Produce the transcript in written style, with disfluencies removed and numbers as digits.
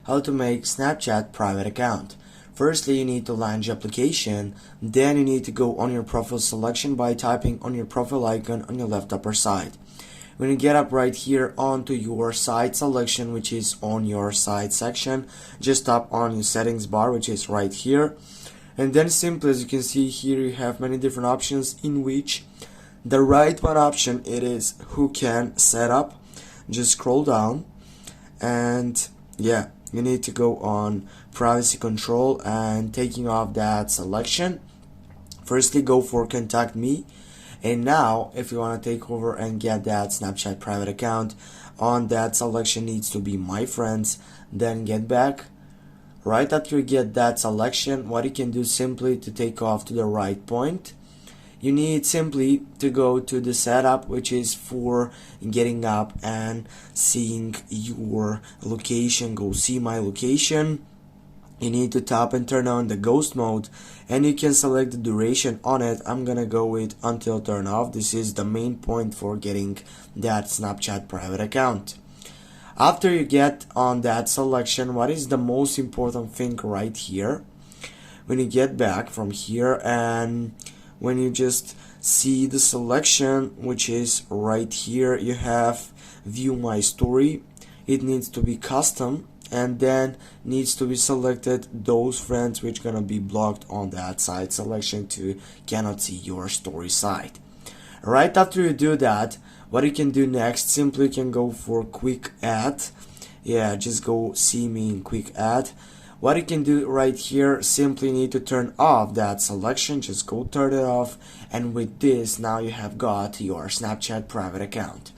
how to make Snapchat private account. Firstly, you need to launch application, then you need to go on your profile selection by typing on your profile icon on your left upper side. When you get up right here onto your site selection, which is on your site section, just tap on your settings bar, which is right here. And then simply, as you can see here, you have many different options, in which the right one option, it is who can set up. Just scroll down, and yeah, you need to go on privacy control and taking off that selection. Firstly, go for contact me. And now, if you want to take over and get that Snapchat private account, on that selection needs to be my friends, then get back. Right after you get that selection, what you can do simply to take off to the right point, you need simply to go to the setup, which is for getting up and seeing your location. Go see my location. You need to tap and turn on the ghost mode, and you can select the duration on it. I'm gonna go with until turn off. This is the main point for getting that Snapchat private account. After you get on that selection, what is the most important thing right here? When you get back from here, and when you just see the selection, which is right here, you have view my story. It needs to be custom, and then needs to be selected those friends which gonna be blocked on that side selection to cannot see your story site. Right after you do that, what you can do next, simply can go for quick add. Yeah, just go see me in quick add. What you can do right here, simply need to turn off that selection. Just go turn it off, and with this, now you have got your Snapchat private account.